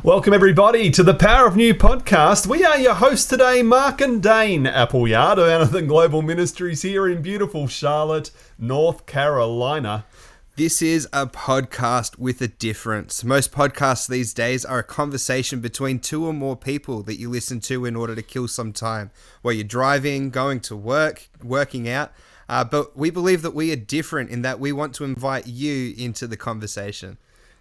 Welcome everybody to the Power of New podcast. We are your hosts today, Mark and Dane Appleyard of Anothen Global Ministries here in beautiful Charlotte, North Carolina. This is a podcast with a difference. Most podcasts these days are a conversation between two or more people that you listen to in order to kill some time while you're driving, going to work, working out. But we believe that we are different in that we want to invite you into the conversation.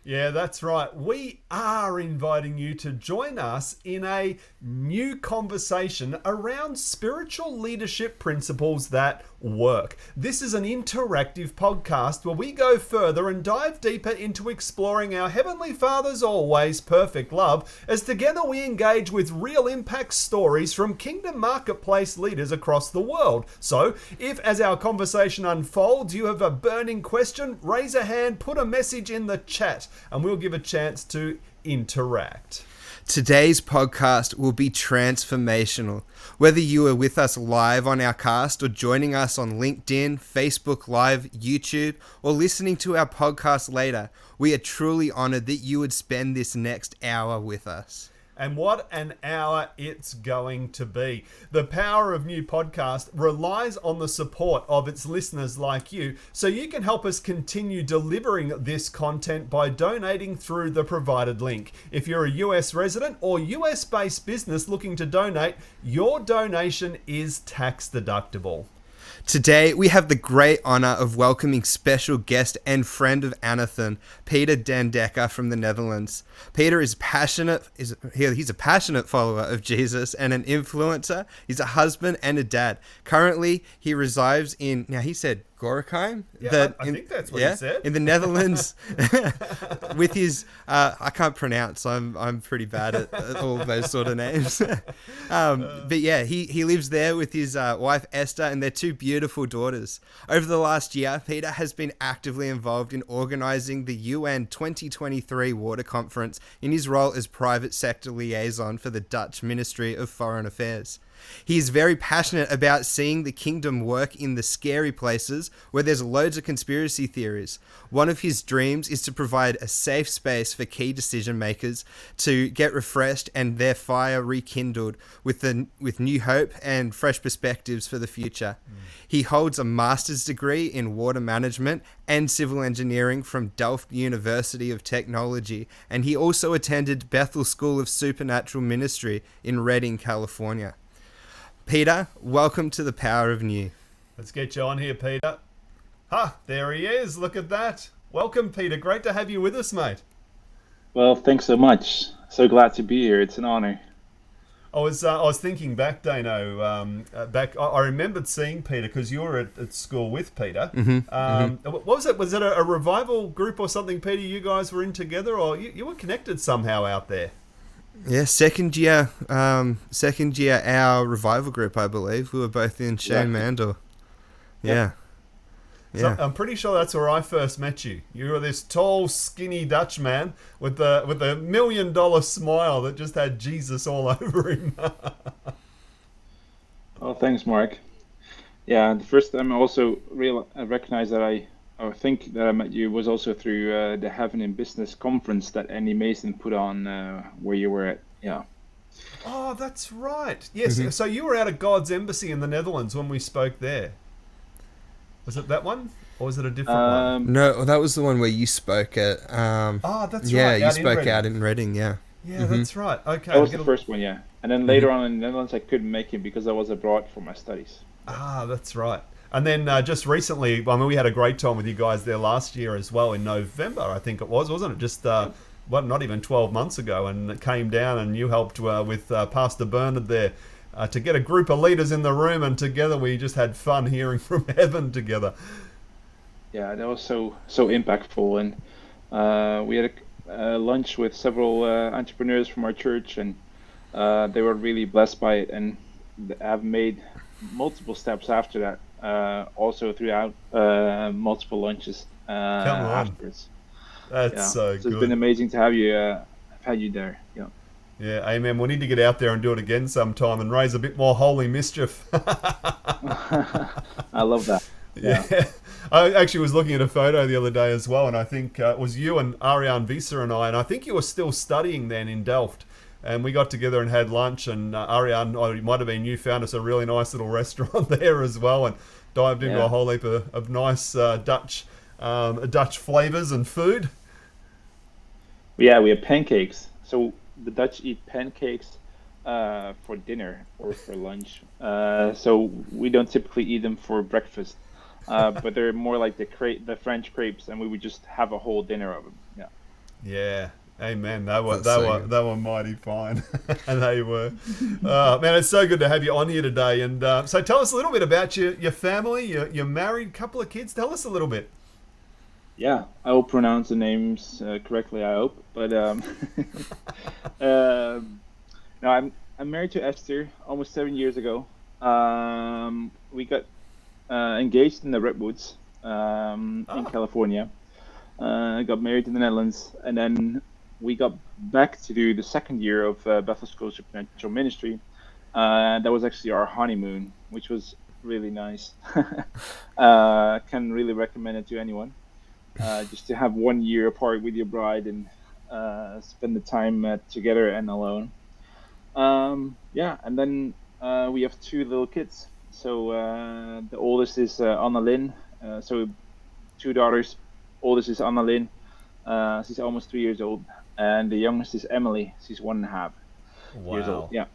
Yeah, that's right. We are inviting you to join us in a new conversation around spiritual leadership principles that work. This is an interactive podcast where we go further and dive deeper into exploring our Heavenly Father's always perfect love as together we engage with real impact stories from Kingdom Marketplace leaders across the world. So, if as our conversation unfolds you have a burning question, raise a hand, put a message in the chat, and we'll give a chance to interact. Today's podcast will be transformational. Whether you are with us live on our cast or joining us on LinkedIn, Facebook Live, YouTube, or listening to our podcast later, we are truly honored that you would spend this next hour with us. And what an hour it's going to be. The Power of New podcast relies on the support of its listeners like you, so you can help us continue delivering this content by donating through the provided link. If you're a US resident or US-based business looking to donate, your donation is tax deductible. Today, we have the great honor of welcoming special guest and friend of Anothen, Pieter Dekker from the Netherlands. Pieter is he's a passionate follower of Jesus and an influencer. He's a husband and a dad. Currently, he resides in, now he said Gorinchem? Yeah, I think that's what he said. In the Netherlands with his, I can't pronounce, I'm pretty bad at all those sort of names. But yeah, he lives there with his wife Esther and their two beautiful daughters. Over the last year, Pieter has been actively involved in organizing the UN 2023 Water Conference in his role as Private Sector Liaison for the Dutch Ministry of Foreign Affairs. He is very passionate about seeing the kingdom work in the scary places where there's loads of conspiracy theories. One of his dreams is to provide a safe space for key decision makers to get refreshed and their fire rekindled with new hope and fresh perspectives for the future. He holds a master's degree in water management and civil engineering from Delft University of Technology, and he also attended Bethel School of Supernatural Ministry in Redding, California. Pieter, welcome to the Power of New. Let's get you on here, Pieter. There he is. Look at that. Welcome, Pieter. Great to have you with us, mate. Well, thanks so much. So glad to be here. It's an honor. I was thinking back, Dano. I remembered seeing Pieter because you were at school with Pieter. What was it? Was it a revival group or something, Pieter? You guys were in together, or you were connected somehow out there? Yeah, second year, our revival group, I believe. We were both in Shane Mandel. Yeah. So I'm pretty sure that's where I first met you. You were this tall, skinny Dutch man with a $1 million smile that just had Jesus all over him. Oh, thanks, Mark. Yeah, the first time I also recognized that I think that I met you was also through the Heaven in Business conference that Andy Mason put on where you were at. Yeah. Oh, that's right. Yes. Mm-hmm. So you were out at God's Embassy in the Netherlands when we spoke there. Was it that one? Or was it a different one? No, that was the one where you spoke at... that's right. Yeah, you spoke out in Redding, yeah. Yeah, that's right. Okay. That was the first one, yeah. And then later on in the Netherlands, I couldn't make it because I was abroad for my studies. That's right. And then just recently, we had a great time with you guys there last year as well in November, I think it was, wasn't it? Just, not even 12 months ago, and it came down and you helped with Pastor Bernard there to get a group of leaders in the room, and together we just had fun hearing from heaven together. Yeah, that was so impactful, and we had a lunch with several entrepreneurs from our church, and they were really blessed by it, and have made multiple steps after that, also throughout multiple lunches afterwards. That's so good. It's been amazing to have you there. Yeah. Yeah, amen. We need to get out there and do it again sometime and raise a bit more holy mischief. I love that. Yeah. I actually was looking at a photo the other day as well, and I think it was you and Ariane Visa and I think you were still studying then in Delft. And we got together and had lunch, and Ariane, it might have been you, found us a really nice little restaurant there as well, and dived into a whole heap of nice Dutch flavors and food. Yeah, we have pancakes. So the Dutch eat pancakes for dinner or for lunch. So we don't typically eat them for breakfast, but they're more like the French crepes, and we would just have a whole dinner of them. Yeah. Yeah. Amen. They were mighty fine. And they were. Man, it's so good to have you on here today. And so tell us a little bit about your family. You're married, couple of kids. Tell us a little bit. Yeah, I will pronounce the names correctly, I hope. But no, I'm married to Esther almost 7 years ago. We got engaged in the Redwoods in California. Got married in the Netherlands, and then we got back to do the second year of Bethel School of Supernatural Ministry. That was actually our honeymoon, which was really nice. Can really recommend it to anyone. Just to have 1 year apart with your bride and spend the time together and alone. Yeah, and then we have two little kids. So the oldest is Anothen. So two daughters. Oldest is Anothen. She's almost 3 years old, and the youngest is Emily. She's 1.5 years old. Yeah.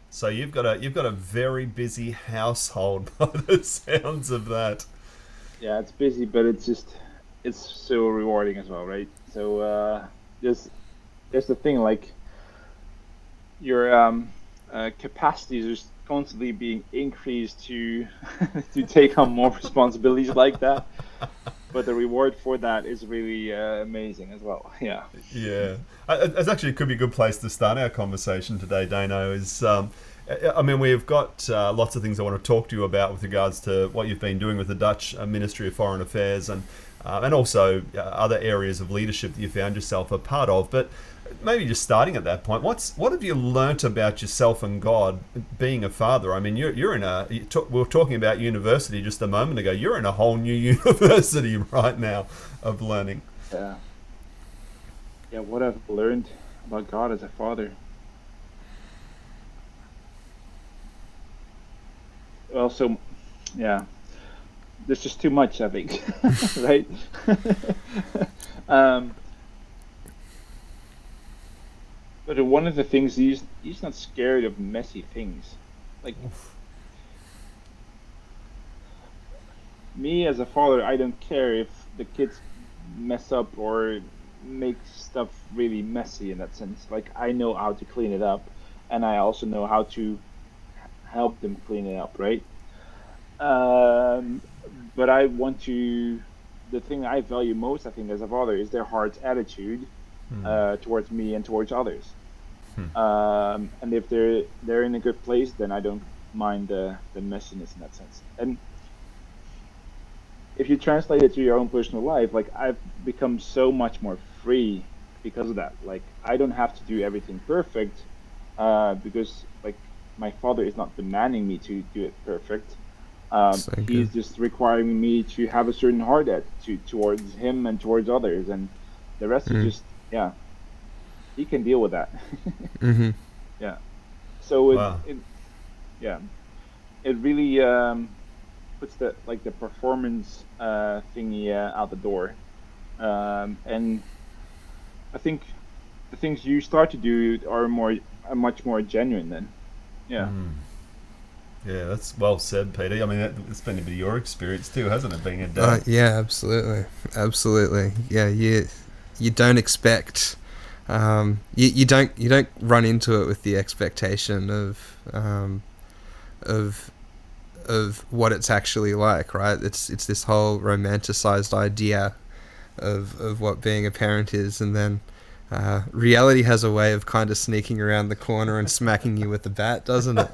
So you've got a very busy household by the sounds of that. Yeah, it's busy, but it's so rewarding as well, right? So there's the thing, like your capacities are constantly being increased to to take on more responsibilities like that. But the reward for that is really amazing as well. Yeah. Yeah. It actually could be a good place to start our conversation today, Dano, is, I mean, we've got lots of things I want to talk to you about with regards to what you've been doing with the Dutch Ministry of Foreign Affairs and also other areas of leadership that you found yourself a part of. But maybe just starting at that point, what have you learnt about yourself and God being a father? I mean, you're in we were talking about university just a moment ago. You're in a whole new university right now of learning. Yeah. Yeah. What I've learned about God as a father. Also, yeah, there's just too much, I think, right? But one of the things, he's not scared of messy things. Like, me as a father, I don't care if the kids mess up or make stuff really messy in that sense. Like, I know how to clean it up, and I also know how to help them clean it up, right? But I want to, the thing I value most, I think, as a father is their heart's attitude towards me and towards others. And if they're in a good place, then I don't mind the messiness in that sense. And if you translate it to your own personal life, like, I've become so much more free because of that. Like, I don't have to do everything perfect because, like, my father is not demanding me to do it perfect. He's just requiring me to have a certain heart attitude towards him and towards others, and the rest is just, yeah, he can deal with that. Mm-hmm. Yeah. So it really puts the performance thingy out the door, and I think the things you start to do are much more genuine then. Yeah. Yeah, that's well said, Peter. I mean, it's been a bit of your experience too, hasn't it, being a dad? Yeah, absolutely. Yeah, you don't expect, you don't run into it with the expectation of what it's actually like, right? It's this whole romanticized idea of what being a parent is, and then reality has a way of kind of sneaking around the corner and smacking you with the bat, doesn't it?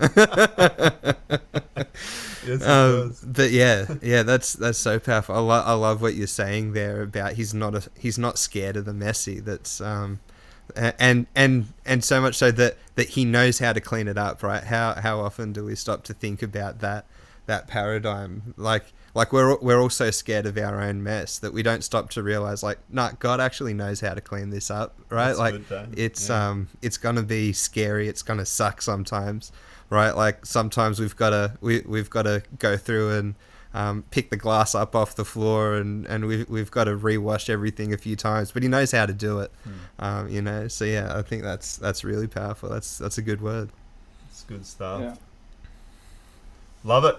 Yes, it does. But yeah, that's so powerful. I love what you're saying there about he's not scared of the messy. That's and so much so that he knows how to clean it up, right? How often do we stop to think about that paradigm? Like like we're all so scared of our own mess that we don't stop to realize, like, nah, God actually knows how to clean this up, right? That's like good, Dan. it's gonna be scary, it's gonna suck sometimes, right? Like sometimes we've got to go through and pick the glass up off the floor, and we've got to rewash everything a few times, but he knows how to do it. So yeah, I think that's really powerful. That's a good word. It's good stuff. Yeah. Love it.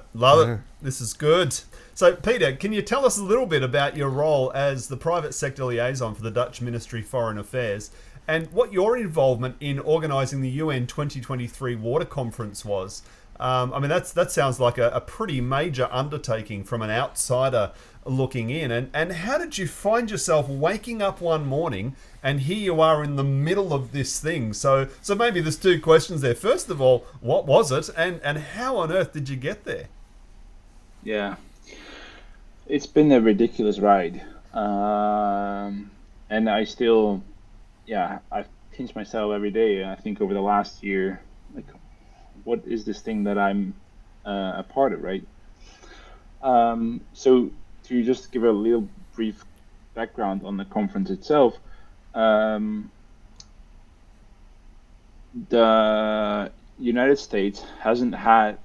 This is good. So, Pieter, can you tell us a little bit about your role as the Private Sector Liaison for the Dutch Ministry of Foreign Affairs, and what your involvement in organising the UN 2023 Water Conference was? That sounds like a pretty major undertaking from an outsider looking in. And how did you find yourself waking up one morning and here you are in the middle of this thing? So maybe there's two questions there. First of all, what was it, and how on earth did you get there? Yeah, it's been a ridiculous ride, and I still, I pinch myself every day. I think over the last year, like, what is this thing that I'm a part of, right? So to just give a little brief background on the conference itself, the United States hasn't had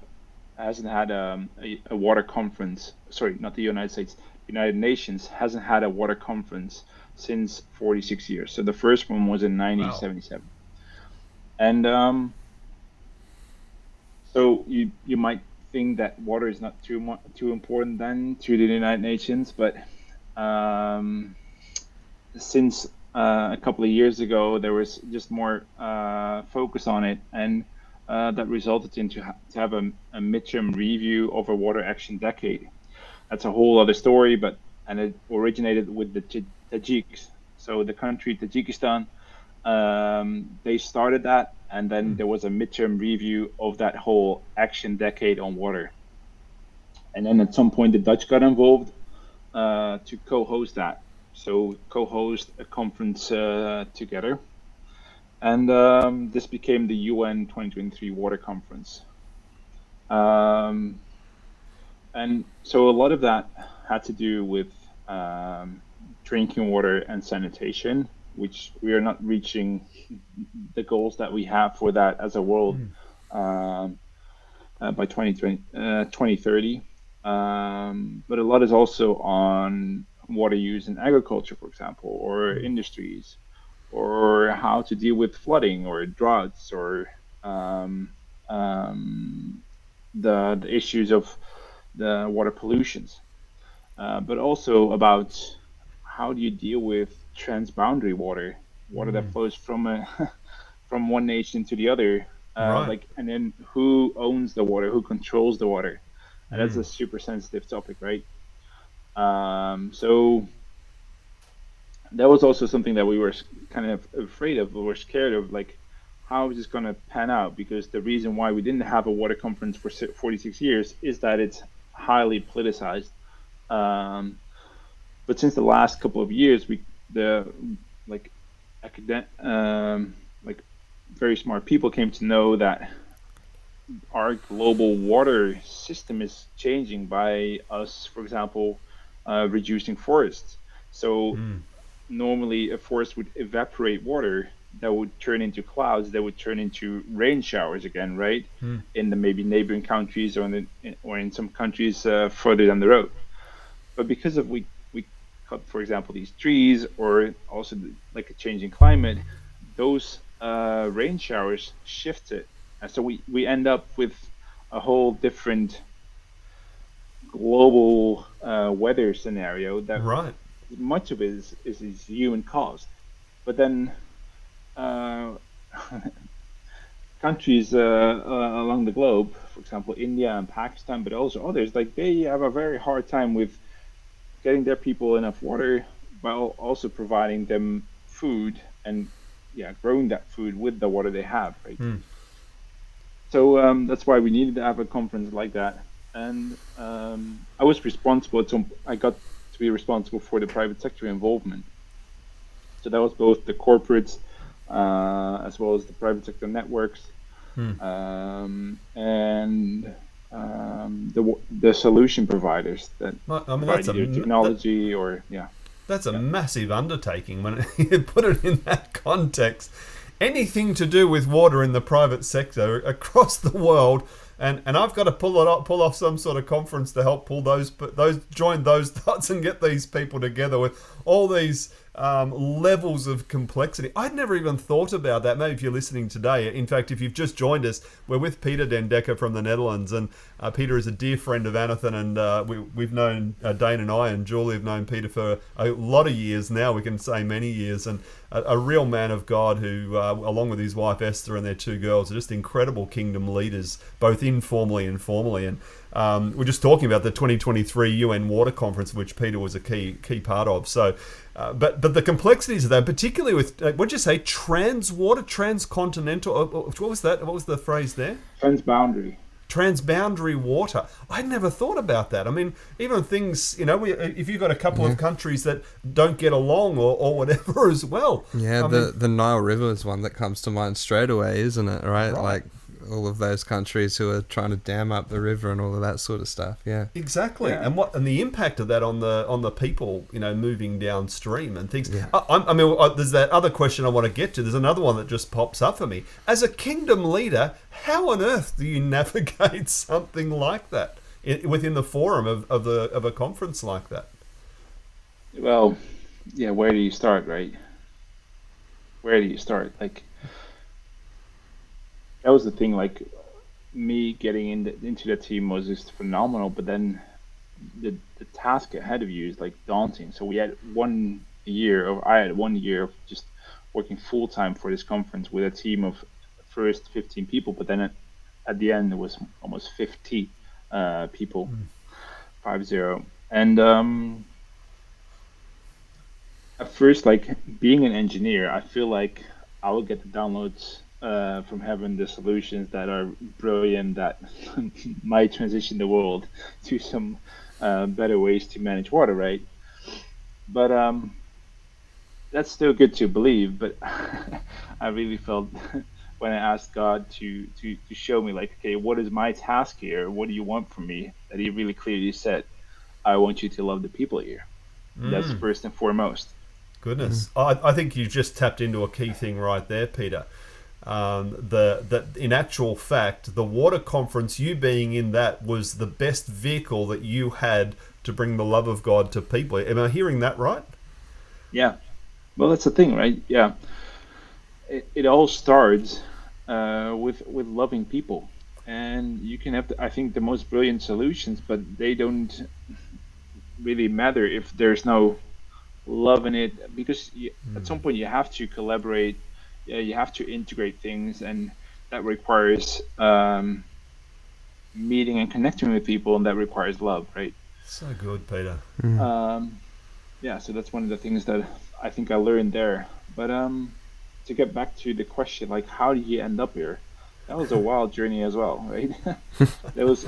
a water conference. Sorry, not the United States. United Nations hasn't had a water conference since 46 years. So the first one was in 1977, and so you might think that water is not too important then to the United Nations, but since a couple of years ago, there was just more focus on it, and that resulted into to have a midterm review of a water action decade. That's a whole other story, and it originated with the Tajiks. So the country Tajikistan, they started that, and then there was a midterm review of that whole action decade on water. And then at some point, the Dutch got involved to co-host that. So co-host a conference together. And this became the UN 2023 Water Conference. And so a lot of that had to do with drinking water and sanitation, which we are not reaching the goals that we have for that as a world by 2030. But a lot is also on water use in agriculture, for example, or industries, or how to deal with flooding or droughts, or the issues of the water pollutions, but also about how do you deal with transboundary water that flows from from one nation to the other, Right. and then who owns the water, who controls the water, and that's a super sensitive topic, right? So that was also something that we were kind of afraid of, or scared of, like, how is this going to pan out? Because the reason why we didn't have a water conference for 46 years is that it's highly politicized. But since the last couple of years, very smart people came to know that our global water system is changing by us, for example, reducing forests. So normally a forest would evaporate water that would turn into clouds, that would turn into rain showers again, right? In the maybe neighboring countries, or in some countries further down the road. But because of we cut, for example, these trees, or also like a changing climate, those rain showers shifted, and so we end up with a whole different global weather scenario that Right. much of it is human caused. But then countries along the globe, for example, India and Pakistan, but also others, like, they have a very hard time with getting their people enough water, while also providing them food, and growing that food with the water they have, right? So that's why we needed to have a conference like that. And I was responsible. I got to be responsible for the private sector involvement. So that was both the corporates as well as the private sector networks, and the solution providers that I mean, provide either technology or that's a massive undertaking when you put it in that context. Anything to do with water in the private sector across the world, and I've got to pull off some sort of conference to help join those dots and get these people together with all these levels of complexity. I'd never even thought about that. Maybe if you're listening today, in fact, if you've just joined us, we're with Pieter den Dekker from the Netherlands, and Pieter is a dear friend of Anothen, and we've known, Dane and I and Julie have known Pieter for a lot of years now, we can say many years, and a real man of God who, along with his wife Esther and their two girls, are just incredible kingdom leaders, both informally and formally. And we're just talking about the 2023 UN Water Conference, which Pieter was a key part of. So, but the complexities of that, particularly with what'd you say, transcontinental? What was that? What was the phrase there? Transboundary water. I'd never thought about that. I mean, even things, if you've got a couple of countries that don't get along or whatever as well. Yeah, the Nile River is one that comes to mind straight away, isn't it? Right? Like all of those countries who are trying to dam up the river and all of that sort of stuff. Yeah, exactly. Yeah. And the impact of that on the people, moving downstream and things. Yeah. There's that other question I want to get to. There's another one that just pops up for me. As a kingdom leader, how on earth do you navigate something like that within the forum of a conference like that? Well, yeah, where do you start, right? Where do you start? Like, that was the thing, like, me getting into the team was just phenomenal, but then the task ahead of you is, like, daunting. So I had 1 year of just working full-time for this conference with a team of first 15 people, but then at the end it was almost 50 people, 50. And at first, like, being an engineer, I feel like I will get the downloads from heaven, the solutions that are brilliant, that might transition the world to some better ways to manage water, right? But that's still good to believe, but I really felt when I asked God to show me, like, okay, what is my task here? What do you want from me? That he really clearly said, I want you to love the people here. That's first and foremost. Goodness. I think you just tapped into a key thing right there, Pieter. That in actual fact, the water conference, you being in that, was the best vehicle that you had to bring the love of God to people. Am I hearing that right? Yeah. Well, that's the thing, right? Yeah. It all starts with loving people, and you can have, I think, the most brilliant solutions, but they don't really matter if there's no love in it, because at some point you have to collaborate. Yeah, you have to integrate things, and that requires meeting and connecting with people, and that requires love, right? So good, Pieter. Yeah, so that's one of the things that I think I learned there. But to get back to the question, like, how did you end up here? That was a wild journey as well, right? there was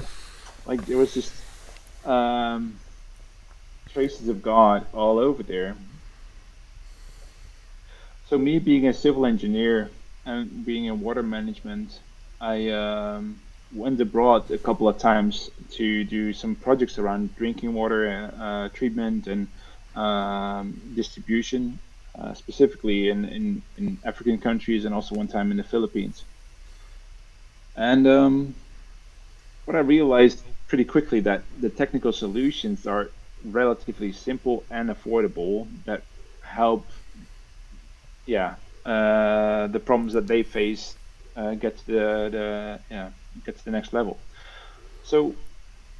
just traces of God all over there. So me being a civil engineer and being in water management, I went abroad a couple of times to do some projects around drinking water treatment and distribution, specifically in African countries, and also one time in the Philippines. And what I realized pretty quickly, that the technical solutions are relatively simple and affordable, that help the problems that they face get to the next level. So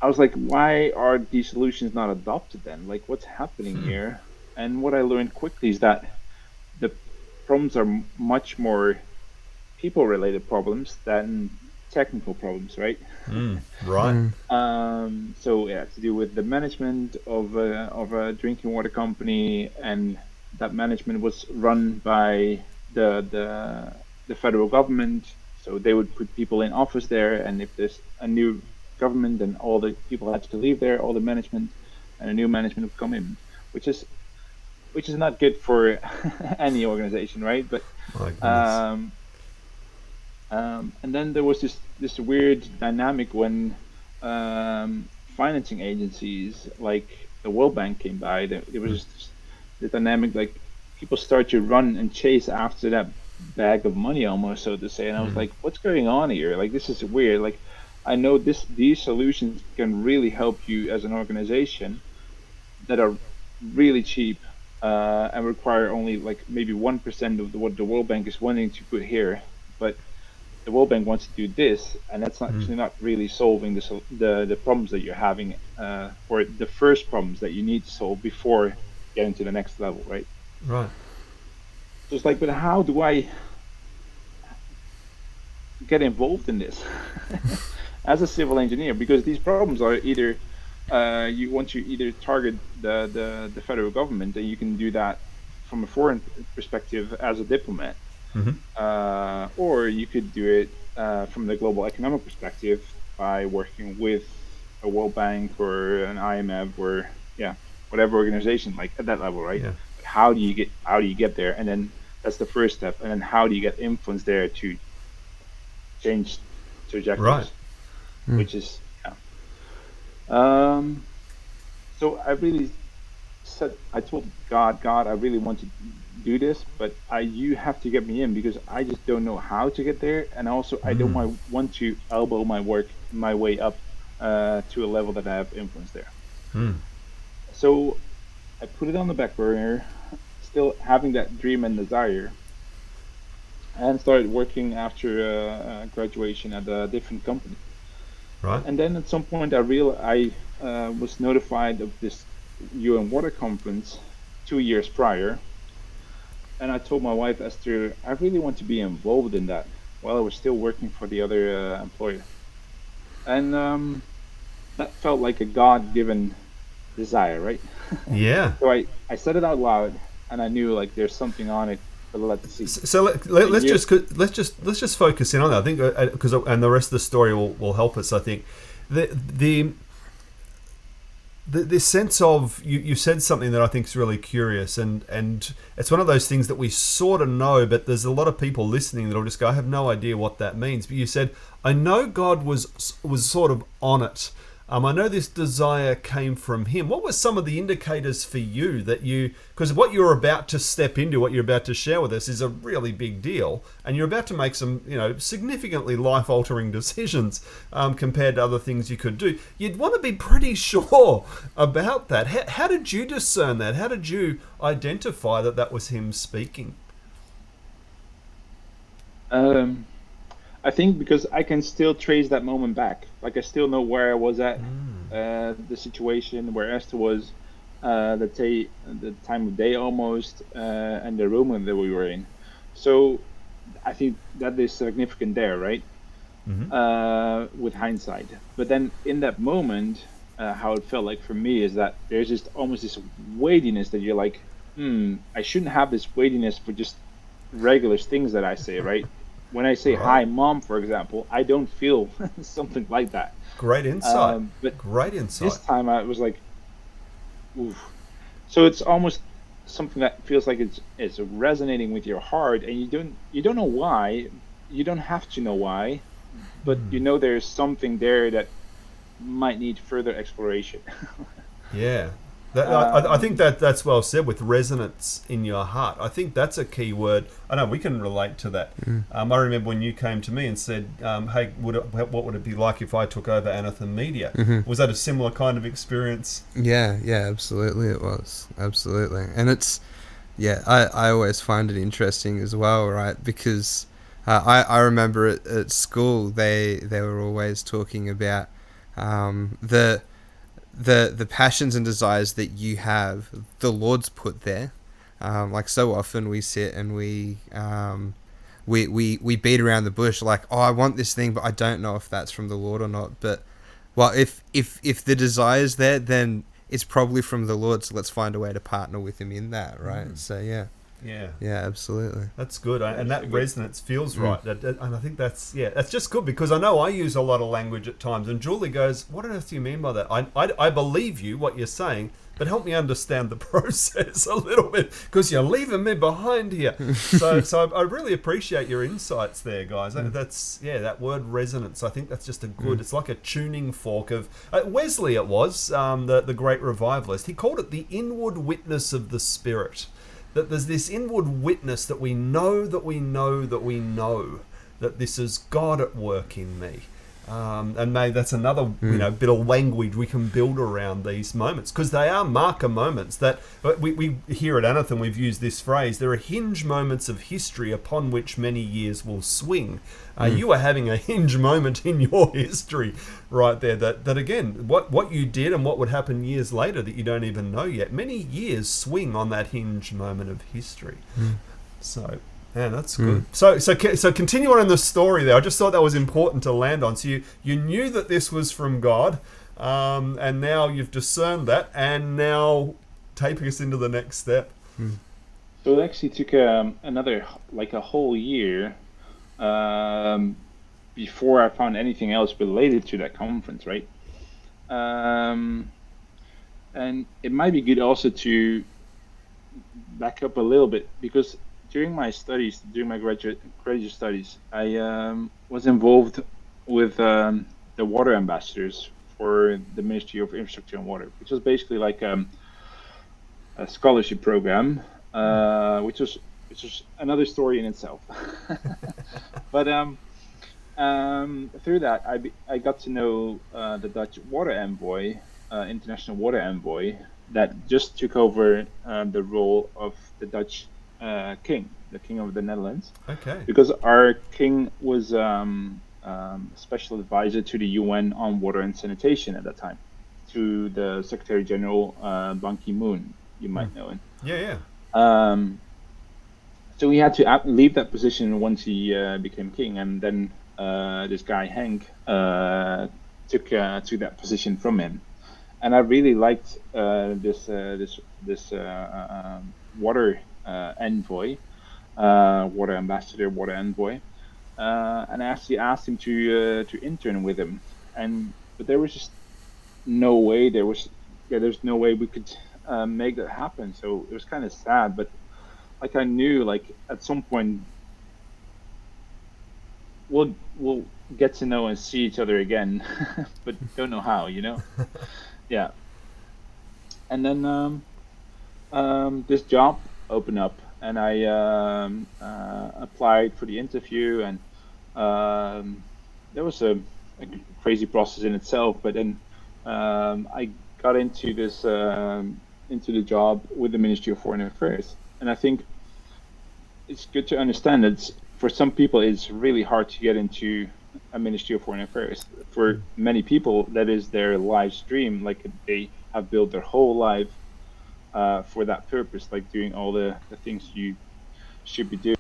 I was like, why are these solutions not adopted then? Like, what's happening here? And what I learned quickly is that the problems are much more people-related problems than technical problems, right? Right. So yeah, to do with the management of a drinking water company, and that management was run by the federal government. So they would put people in office there, and if there's a new government, then all the people had to leave there, all the management, and a new management would come in, which is not good for any organization, right? But and then there was this weird dynamic when financing agencies like the World Bank came by, there was just the dynamic, like people start to run and chase after that bag of money almost, so to say. And I was like, what's going on here? Like, this is weird. Like, I know these solutions can really help you as an organization that are really cheap and require only like maybe 1% of what the World Bank is wanting to put here. But the World Bank wants to do this, and that's not, actually not really solving the problems that you're having, or the first problems that you need to solve before getting to the next level, right? Right. So it's like, but how do I get involved in this as a civil engineer? Because these problems are either you want to either target the federal government, and you can do that from a foreign perspective as a diplomat, or you could do it from the global economic perspective by working with a World Bank or an IMF or whatever organization, like at that level, right? Yeah. How do you get there? And then that's the first step. And then how do you get influence there to change trajectories? Right. Which is so I really I told God, I really want to do this, but you have to get me in, because I just don't know how to get there, and also I don't want to elbow my way up to a level that I have influence there. So I put it on the back burner, still having that dream and desire, and started working after graduation at a different company. Right. And then at some point I was notified of this UN Water Conference 2 years prior, and I told my wife Esther, I really want to be involved in that while I was still working for the other employer. And that felt like a God-given desire, right? Yeah. So I said it out loud, and I knew like there's something on it, but let's see. So let's just focus in on that. I think because and the rest of the story will help us. I think the sense of you said something that I think is really curious, and it's one of those things that we sort of know, but there's a lot of people listening that'll just go, I have no idea what that means. But you said, I know God was sort of on it. I know this desire came from him. What were some of the indicators for you that because what you're about to step into, what you're about to share with us, is a really big deal, and you're about to make some, significantly life-altering decisions compared to other things you could do. You'd want to be pretty sure about that. How did you discern that? How did you identify that was him speaking? I think because I can still trace that moment back. Like I still know where I was at, the situation, where Esther was, the time of day almost, and the room that we were in. So I think that is significant there, right? With hindsight. But then in that moment, how it felt like for me is that there's just almost this weightiness that you're like, I shouldn't have this weightiness for just regular things that I say, right? When I say hi, Mom, for example, I don't feel something like that. Great insight. But great insight. This time I was like, oof. So it's almost something that feels like it's resonating with your heart, and you don't know why. You don't have to know why, but there's something there that might need further exploration. Yeah. I think that's well said, with resonance in your heart. I think that's a key word. I know we can relate to that. I remember when you came to me and said, hey, what would it be like if I took over Anothen Media? Was that a similar kind of experience? Yeah, absolutely it was. Absolutely. And it's, I always find it interesting as well, right? Because I remember at school, they were always talking about the passions and desires that you have, the Lord's put there. Like so often we sit and we beat around the bush, like, oh, I want this thing, but I don't know if that's from the Lord or not. But well, if the desire's there, then it's probably from the Lord. So let's find a way to partner with him in that, right? So yeah. Yeah. Yeah, absolutely. That's good, and that resonance feels right. And I think that's just good, because I know I use a lot of language at times, and Julie goes, "What on earth do you mean by that?" I believe you, what you're saying, but help me understand the process a little bit, because you're leaving me behind here. So I really appreciate your insights there, guys. That's that word resonance. I think that's just a good. It's like a tuning fork of Wesley. It was the great revivalist. He called it the inward witness of the Spirit. That there's this inward witness that we know that we know that we know that this is God at work in me. And maybe that's another bit of language we can build around these moments, because they are marker moments that we here at Anothen, we've used this phrase, there are hinge moments of history upon which many years will swing. You are having a hinge moment in your history right there, that again, what you did and what would happen years later that you don't even know yet, many years swing on that hinge moment of history. So man, that's good. So continue on in the story there. I just thought that was important to land on. So you knew that this was from God, and now you've discerned that, and now taking us into the next step. So it actually took another, like a whole year before I found anything else related to that conference, right? And it might be good also to back up a little bit, because during my graduate studies, I was involved with the water ambassadors for the Ministry of Infrastructure and Water, which was basically like a scholarship program, which was another story in itself. But through that, I got to know the Dutch water envoy, international water envoy, that just took over the role of the Dutch king, the king of the Netherlands. Okay. Because our king was special advisor to the UN on water and sanitation at that time, to the Secretary General Ban Ki-moon. You might know him. Yeah. So he had to leave that position once he became king, and then this guy Henk took that position from him. And I really liked this water envoy, water ambassador, water envoy, and I actually asked him to intern with him, but there was just no way. There's no way we could make that happen. So it was kind of sad, but like I knew, like at some point we'll get to know and see each other again, but don't know how, Yeah. And then this job opened up, and I applied for the interview, and there was a crazy process in itself. But then I got into the job with the Ministry of Foreign Affairs, and I think it's good to understand that for some people it's really hard to get into a Ministry of Foreign Affairs. For many people, that is their life's dream. Like they have built their whole life for that purpose, like doing all the things you should be doing.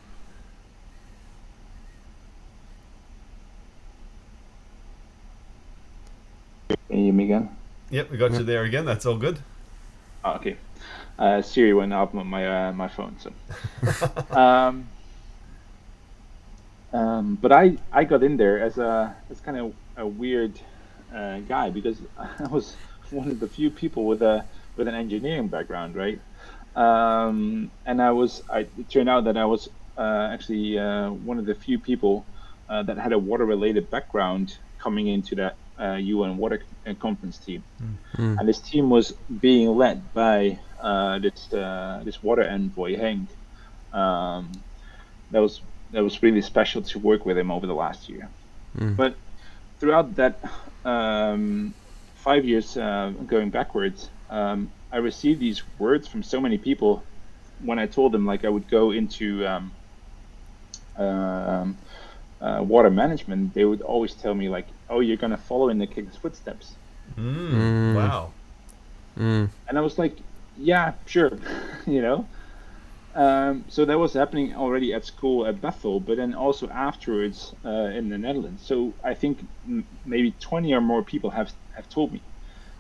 Can you hear me again? Yep, we got you there again. That's all good. Oh, okay. Siri went off my phone. So, but I got in there as kind of a weird guy, because I was one of the few people with an engineering background, right? And it turned out that I was actually one of the few people that had a water-related background coming into that UN water conference team. And this team was being led by this water envoy Henk. That was really special to work with him over the last year. But throughout that 5 years going backwards, I received these words from so many people when I told them, like, I would go into water management. They would always tell me, like, oh, you're going to follow in the king's footsteps. Wow. And I was like, yeah, sure. So that was happening already at school at Bethel, but then also afterwards in the Netherlands. So I think maybe 20 or more people have told me.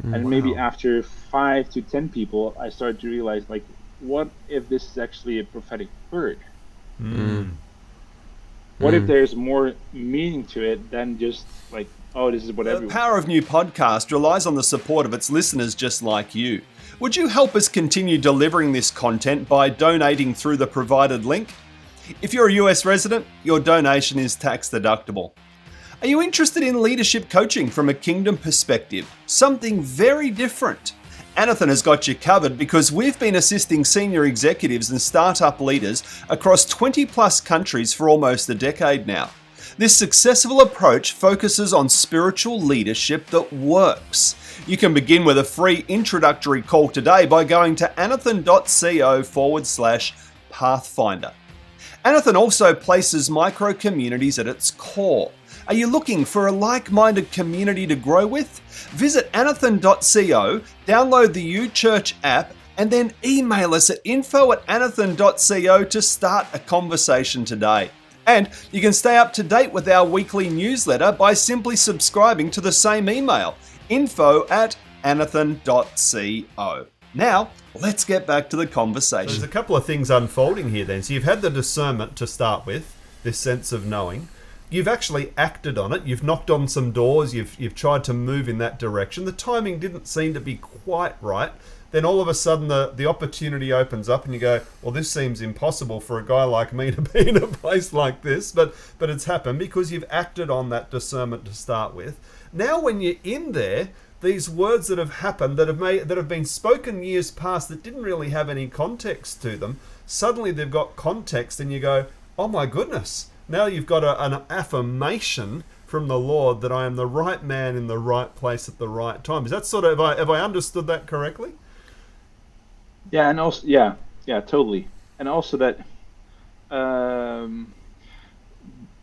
And maybe after 5 to 10 people, I started to realize, like, what if this is actually a prophetic word? Mm. What if there's more meaning to it than just like, oh, this is what The everyone Power of New podcast relies on the support of its listeners just like you. Would you help us continue delivering this content by donating through the provided link? If you're a US resident, your donation is tax deductible. Are you interested in leadership coaching from a kingdom perspective? Something very different. Anothen has got you covered because we've been assisting senior executives and startup leaders across 20 plus countries for almost a decade now. This successful approach focuses on spiritual leadership that works. You can begin with a free introductory call today by going to anothen.co/pathfinder. Anothen also places micro communities at its core. Are you looking for a like-minded community to grow with? Visit anothen.co, download the UChurch app, and then email us at info@anothen.co to start a conversation today. And you can stay up to date with our weekly newsletter by simply subscribing to the same email, info@anothen.co. Now, let's get back to the conversation. There's a couple of things unfolding here then. So you've had the discernment to start with, this sense of knowing. You've actually acted on it. You've knocked on some doors. You've tried to move in that direction. The timing didn't seem to be quite right. Then all of a sudden the opportunity opens up and you go, well, this seems impossible for a guy like me to be in a place like this. But it's happened because you've acted on that discernment to start with. Now when you're in there, these words that have happened, that have been spoken years past that didn't really have any context to them, suddenly they've got context and you go, oh my goodness. Now you've got an affirmation from the Lord that I am the right man in the right place at the right time. Is that sort of, have I understood that correctly? Yeah, and also, yeah, totally. And also that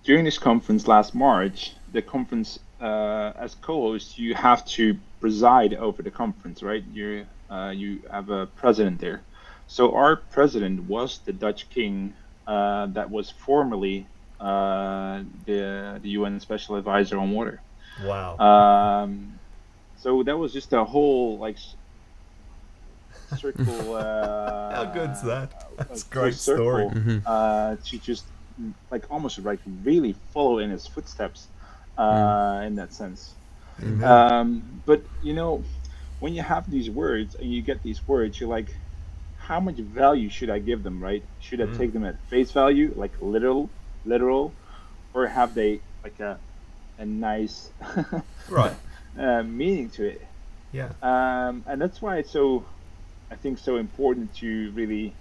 during this conference last March, the conference, as co-host, you have to preside over the conference, right? You have a president there. So our president was the Dutch king that was formerly the UN Special Advisor on Water. Wow. So that was just a whole like circle. How good's that? That's a great circle, story. To just like almost like really follow in his footsteps in that sense. But you know, when you have these words and you get these words, you're like, how much value should I give them, right? Should I take them at face value, like literal, or have they like a nice right meaning to it? Yeah. And that's why it's so, I think, so important to really,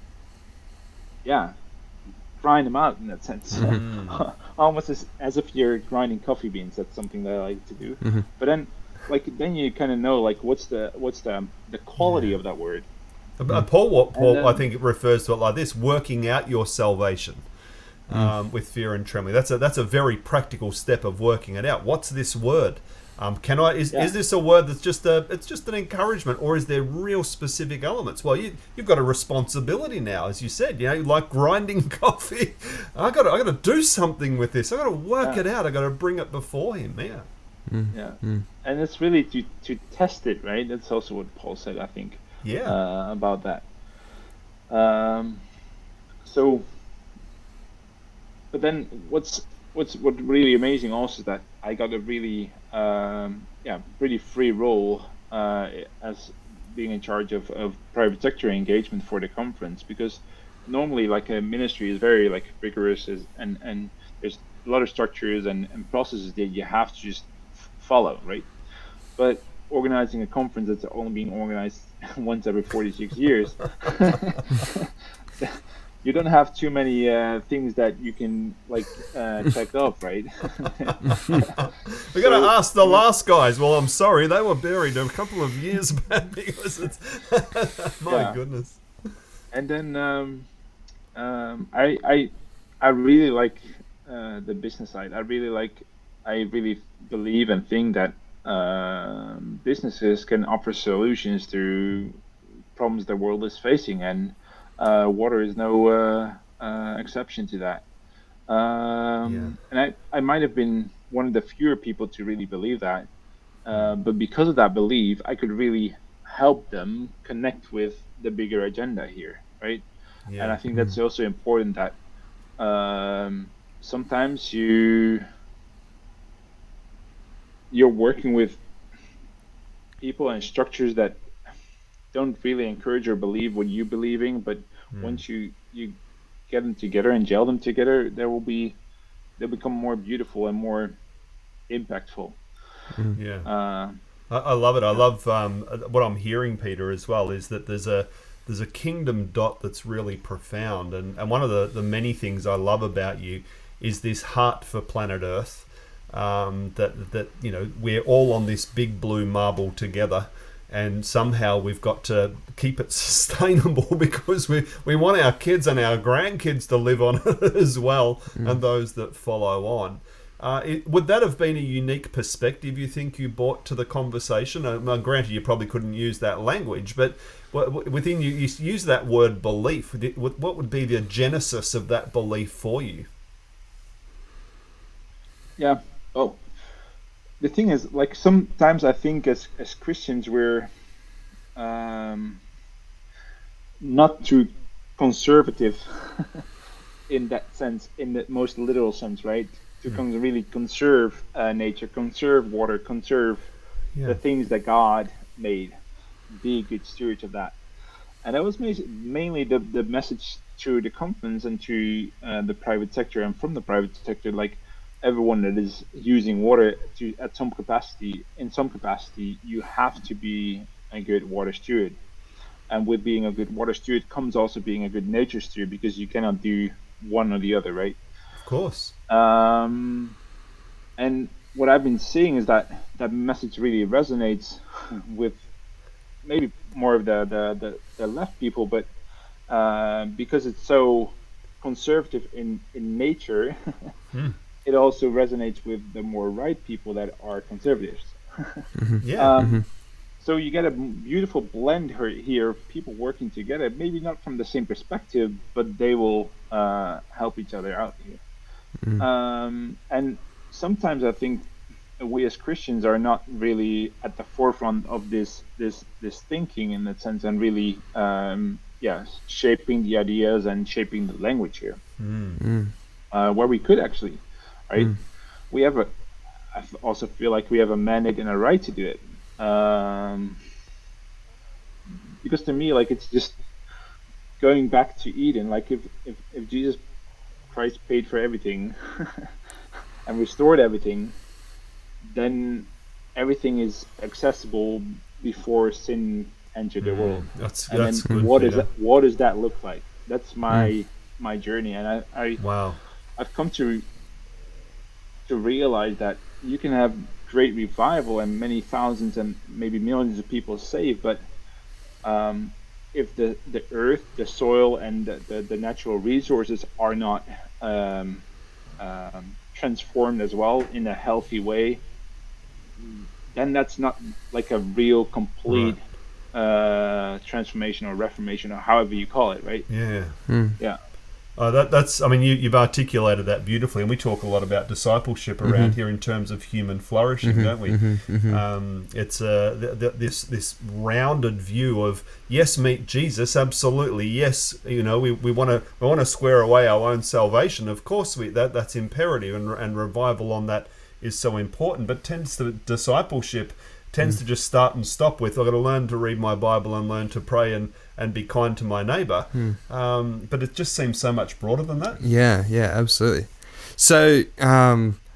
grind them out in that sense. Almost as if you're grinding coffee beans. That's something that I like to do. But then you kind of know like what's the quality of that word. Paul I think it refers to it like this: working out your salvation with fear and trembling. That's a very practical step of working it out. What's this word? Is this a word that's just an encouragement, or is there real specific elements? Well, you've got a responsibility now, as you said. You know, like grinding coffee. I got to do something with this. I got to work it out. I got to bring it before Him. And it's really to test it, right? That's also what Paul said, I think. About that. So, but then what's really amazing also is that I got a really pretty free role as being in charge of private sector engagement for the conference, because normally like a ministry is very like rigorous and there's a lot of structures and processes that you have to just follow, right? But organizing a conference that's only being organized once every 46 years, you don't have too many things that you can like check off, right? We got to ask the last guys. Well, I'm sorry, they were buried a couple of years back because it's my goodness. And then I really like the business side. I really believe and think that businesses can offer solutions to problems the world is facing, and water is no exception to that. And I might have been one of the fewer people to really believe that, but because of that belief, I could really help them connect with the bigger agenda here. right? Yeah. And I think that's also important that sometimes you're working with people and structures that don't really encourage or believe what you believe in, but once you get them together and gel them together, they'll become more beautiful and more impactful. Yeah. Uh, I love it. I yeah, love what I'm hearing, Peter, as well, is that there's a kingdom dot that's really profound, and one of the many things I love about you is this heart for planet Earth. That we're all on this big blue marble together, and somehow we've got to keep it sustainable because we want our kids and our grandkids to live on it as well, and those that follow on. Would that have been a unique perspective you think you brought to the conversation? Granted, you probably couldn't use that language, but within you use that word belief. What would be the genesis of that belief for you? yeah. Oh, the thing is, like sometimes I think as Christians we're um, not too conservative in that sense, in the most literal sense, right? To really conserve nature, conserve water, conserve Yeah. the things that God made. Be a good steward of that. And that was mainly the message to the conference and to the private sector, and from the private sector, like everyone that is using water to at some capacity, in some capacity, you have to be a good water steward. And with being a good water steward comes also being a good nature steward, because you cannot do one or the other, right? Of course. Um, and what I've been seeing is that that message really resonates with maybe more of the left people, but because it's so conservative in nature, it also resonates with the more right people that are conservatives. Yeah. um, so you get a beautiful blend here of people working together, maybe not from the same perspective, but they will help each other out here. And sometimes I think we as Christians are not really at the forefront of this thinking in that sense, and really shaping the ideas and shaping the language here, where we could actually, right? We have a also feel like we have a mandate and a right to do it, because to me, like, it's just going back to Eden. Like if Jesus Christ paid for everything and restored everything, then everything is accessible before sin entered the world. And That's then good, Peter. what does that look like? That's my journey, and Wow. I've come to realize that you can have great revival and many thousands and maybe millions of people saved, but um, if the earth, the soil, and the natural resources are not transformed as well in a healthy way, then that's not like a real Right. complete transformation or reformation or however you call it, right? Yeah. Yeah. That's. I mean, you've articulated that beautifully, and we talk a lot about discipleship around here in terms of human flourishing, don't we? It's this rounded view of yes, meet Jesus, absolutely, yes. We want to square away our own salvation. Of course, that's imperative, and revival on that is so important. But discipleship tends to just start and stop with I've got to learn to read my Bible and learn to pray and be kind to my neighbour. But it just seems so much broader than that. Yeah, absolutely. So,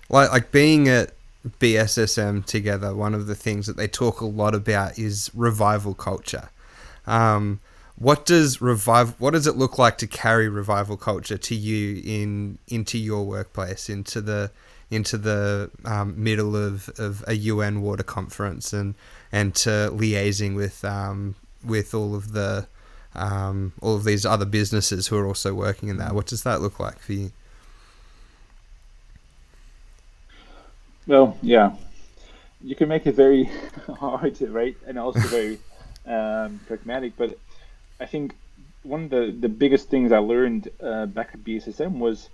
like being at BSSM together, one of the things that they talk a lot about is revival culture. What does it look like to carry revival culture to you into your workplace, into the middle of a UN water conference, and to liaising with all of these other businesses who are also working in that? What does that look like for you? Well, yeah, you can make it very hard, right? And also very pragmatic. But I think one of the biggest things I learned back at BSSM was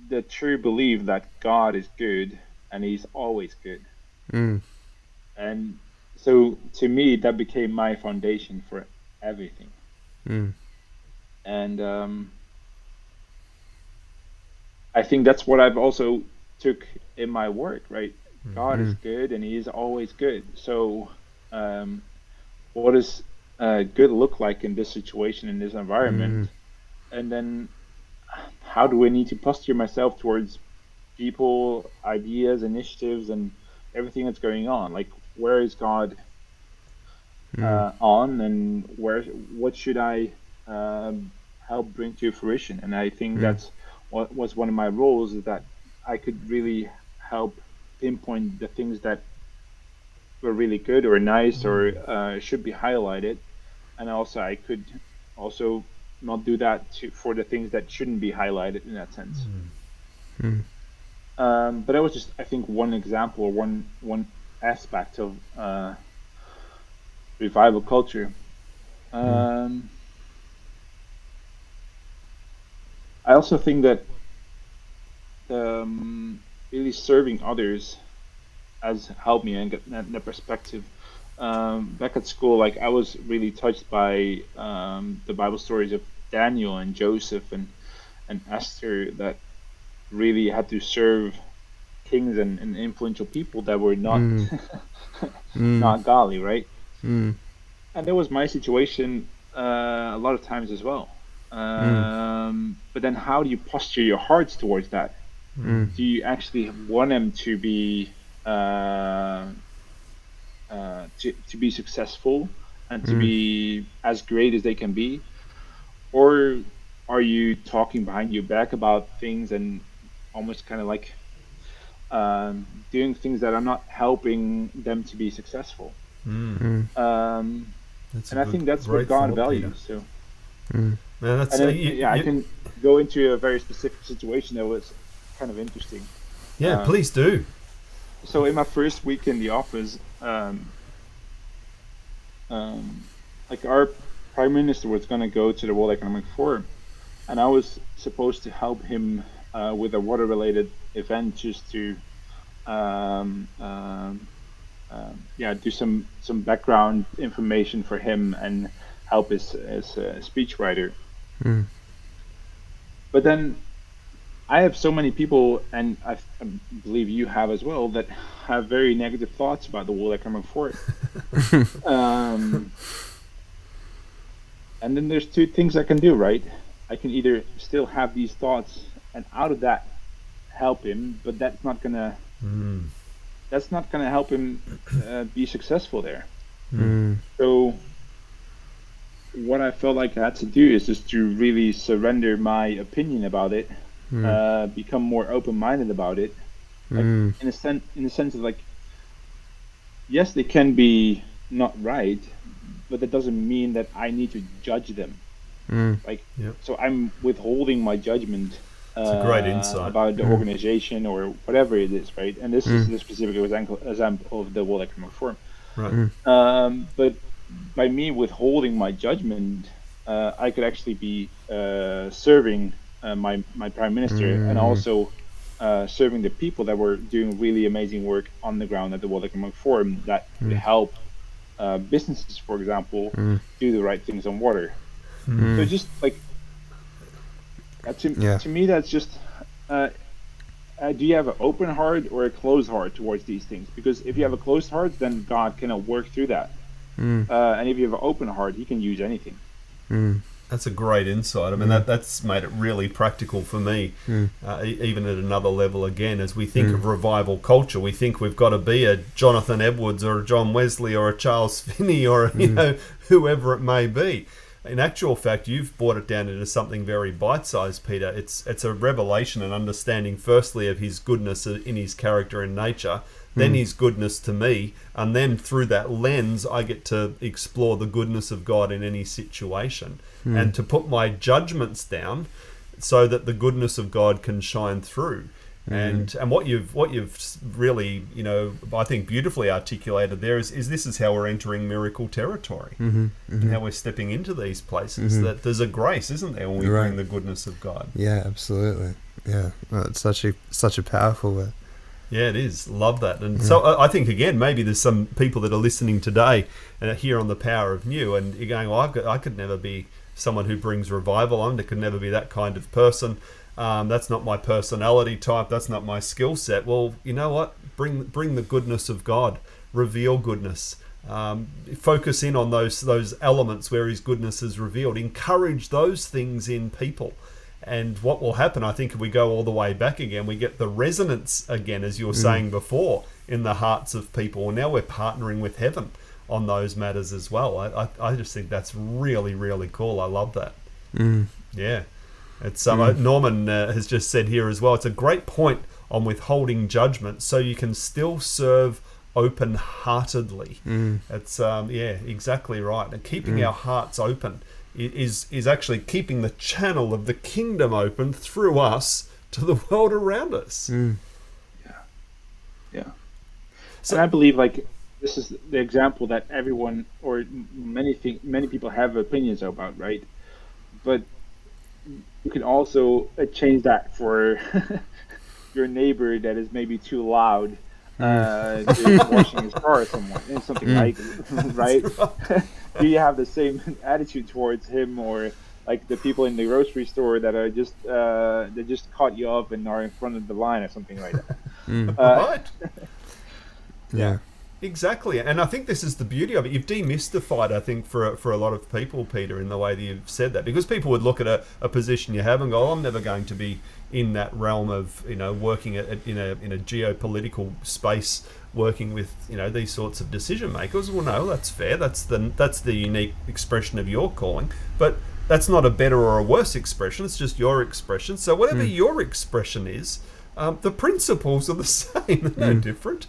the true belief that God is good and He's always good. Mm, And so to me, that became my foundation for everything. mm, And I think that's what I've also took in my work, right? God is good, and He is always good. So, um, what does good look like in this situation, in this environment? And then how do I need to posture myself towards people, ideas, initiatives, and everything that's going on? Like, where is God on, and what should I help bring to fruition? And I think that's what was one of my roles, is that I could really help pinpoint the things that were really good or nice or should be highlighted, and also I could also not do that for the things that shouldn't be highlighted in that sense. But that was just, I think, one example, or one aspect of revival culture. I also think that really serving others has helped me and get that perspective. Back at school, like, I was really touched by the Bible stories of Daniel and Joseph and Esther, that really had to serve kings and influential people that were not not godly, right? And that was my situation a lot of times as well. But then, how do you posture your hearts towards that? Do you actually want them to be to be successful and to be as great as they can be, or are you talking behind your back about things and almost kind of like doing things that are not helping them to be successful? And I think that's what God values. So, Man, that's and then, I can go into a very specific situation that was kind of interesting. Yeah, please do. So in my first week in the office, like, our prime minister was going to go to the World Economic Forum, and I was supposed to help him with a water-related event, just to do some background information for him and help his speechwriter. But then I have so many people, and I believe you have as well, that have very negative thoughts about the World Economic Forum. And then there's two things I can do, right? I can either still have these thoughts and out of that help him, but that's not gonna help him be successful there. So what I felt like I had to do is just to really surrender my opinion about it, become more open-minded about it, like, in the sense of, like, yes, they can be not right, but that doesn't mean that I need to judge them. So I'm withholding my judgment a great insight about the organization or whatever it is, right? And this is the specific example of the World Economic Forum. Right. But by me withholding my judgment, I could actually be serving my prime minister, and also serving the people that were doing really amazing work on the ground at the World Economic Forum, that would help businesses, for example, do the right things on water. So just like to me, that's just do you have an open heart or a closed heart towards these things? Because if you have a closed heart, then God cannot work through that. And if you have an open heart, He can use anything. That's a great insight. I mean, that's made it really practical for me, even at another level again. As we think of revival culture, we think we've got to be a Jonathan Edwards or a John Wesley or a Charles Finney or whoever it may be. In actual fact, you've brought it down into something very bite-sized, Peter. It's a revelation and understanding, firstly, of His goodness in His character and nature, then His goodness to me, and then through that lens, I get to explore the goodness of God in any situation, and to put my judgments down so that the goodness of God can shine through. And what you've really, I think beautifully articulated there is this is how we're entering miracle territory, and how we're stepping into these places. That there's a grace, isn't there, when we bring the goodness of God? Yeah, absolutely. Yeah, well, it's such a powerful word. Yeah, it is. Love that. And so I think, again, maybe there's some people that are listening today and are here on the Power of New, and you're going, well, I could never be someone who brings revival on. There could never be that kind of person. That's not my personality type. That's not my skill set. Well, you know what? Bring the goodness of God. Reveal goodness. Focus in on those elements where his goodness is revealed. Encourage those things in people. And what will happen, I think, if we go all the way back again, we get the resonance again, as you were saying before, in the hearts of people. And now we're partnering with heaven on those matters as well. I just think that's really, really cool. I love that. Yeah. It's Norman has just said here as well, it's a great point on withholding judgment so you can still serve open-heartedly. It's exactly right. And keeping our hearts open is actually keeping the channel of the kingdom open through us to the world around us. Yeah. So I believe this is the example that everyone or many people have opinions about, right? But you can also change that for your neighbor that is maybe too loud washing his car or something like, right? Do you have the same attitude towards him, or like the people in the grocery store that are just they just caught you up and are in front of the line or something like that? Right. Yeah. Exactly, and I think this is the beauty of it. You've demystified, I think, for a lot of people, Peter, in the way that you've said that, because people would look at a position you have and go, "I'm never going to be in that realm of working in a geopolitical space, working with these sorts of decision makers." Well, no, that's fair. That's the unique expression of your calling, but that's not a better or a worse expression. It's just your expression. So whatever your expression is, the principles are the same. They're no different.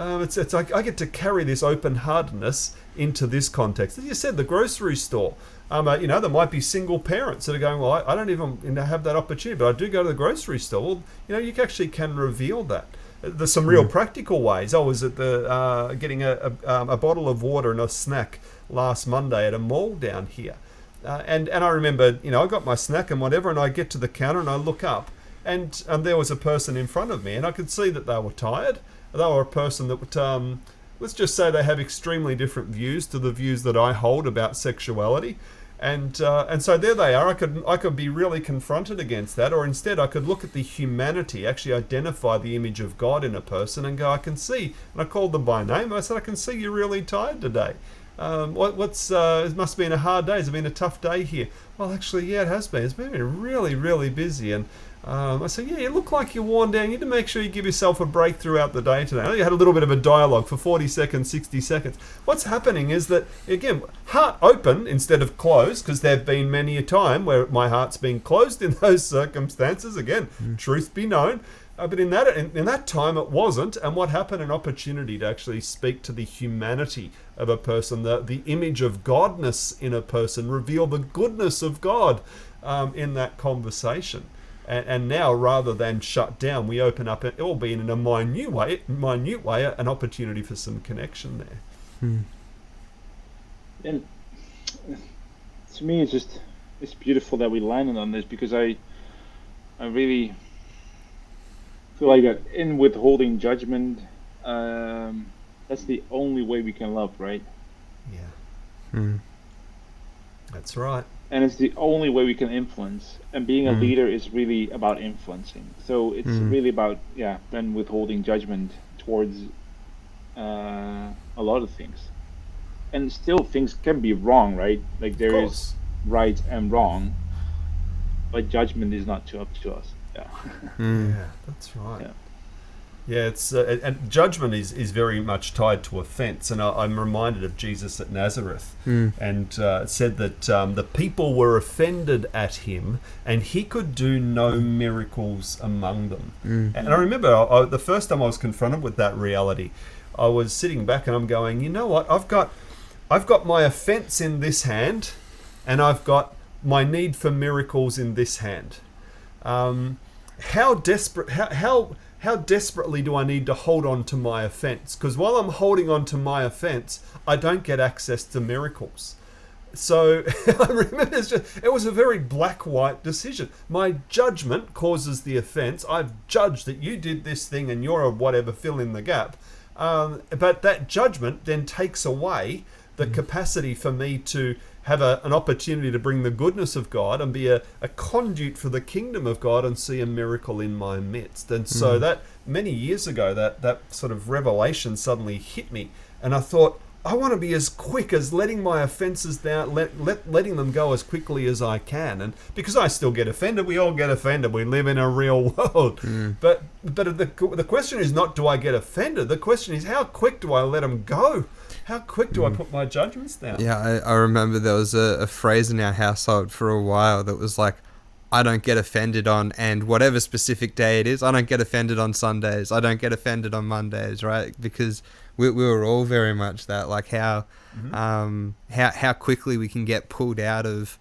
It's like I get to carry this open-heartedness into this context. As you said, the grocery store. There might be single parents that are going, well, I don't even have that opportunity, but I do go to the grocery store. Well, you actually can reveal that. There's some real practical ways. I was at the getting a bottle of water and a snack last Monday at a mall down here. And I remember, I got my snack and whatever, and I get to the counter and I look up, and there was a person in front of me, and I could see that they were tired. They were a person that, let's just say they have extremely different views to the views that I hold about sexuality. And so there they are. I could be really confronted against that, or instead I could look at the humanity, actually identify the image of God in a person and go, I can see. And I called them by name. I said, I can see you're really tired today. It must have been a hard day. It's been a tough day here. Well, actually, yeah, it has been. It's been really, really busy. And I said, yeah, you look like you're worn down. You need to make sure you give yourself a break throughout the day today. You had a little bit of a dialogue for 40 seconds, 60 seconds. What's happening is that, again, heart open instead of closed, because there have been many a time where my heart's been closed in those circumstances. Again, truth be known. But in that time, it wasn't. And what happened? An opportunity to actually speak to the humanity of a person, the image of Godness in a person, reveal the goodness of God in that conversation. And now, rather than shut down, we open up, albeit in a minute way, an opportunity for some connection there. And to me, it's beautiful that we landed on this, because I really feel like that in withholding judgment, that's the only way we can love, right? Yeah. That's right. And it's the only way we can influence. And being a leader is really about influencing. So it's really about, then withholding judgment towards a lot of things. And still things can be wrong, right? Like there is right and wrong, but judgment is not up to us. Yeah, that's right. Yeah, it's and judgment is very much tied to offense, and I'm reminded of Jesus at Nazareth, and it said that the people were offended at him, and he could do no miracles among them. And I remember the first time I was confronted with that reality, I was sitting back and I'm going, you know what? I've got my offense in this hand, and I've got my need for miracles in this hand. How desperately do I need to hold on to my offense? Because while I'm holding on to my offense, I don't get access to miracles. So I remember it was a very black-white decision. My judgment causes the offense. I've judged that you did this thing and you're a whatever, fill in the gap. But that judgment then takes away the capacity for me to have an opportunity to bring the goodness of God and be a conduit for the kingdom of God and see a miracle in my midst. And so that many years ago, that sort of revelation suddenly hit me, and I thought, I want to be as quick as letting my offenses down, letting them go as quickly as I can. And because I still get offended, we all get offended. We live in a real world. But the question is not, do I get offended? The question is, how quick do I let them go? How quick do I put my judgments down? Yeah, I remember there was a phrase in our household for a while that was like, I don't get offended on, and whatever specific day it is, I don't get offended on Sundays. I don't get offended on Mondays, right? Because we were all very much that, like how quickly we can get pulled out of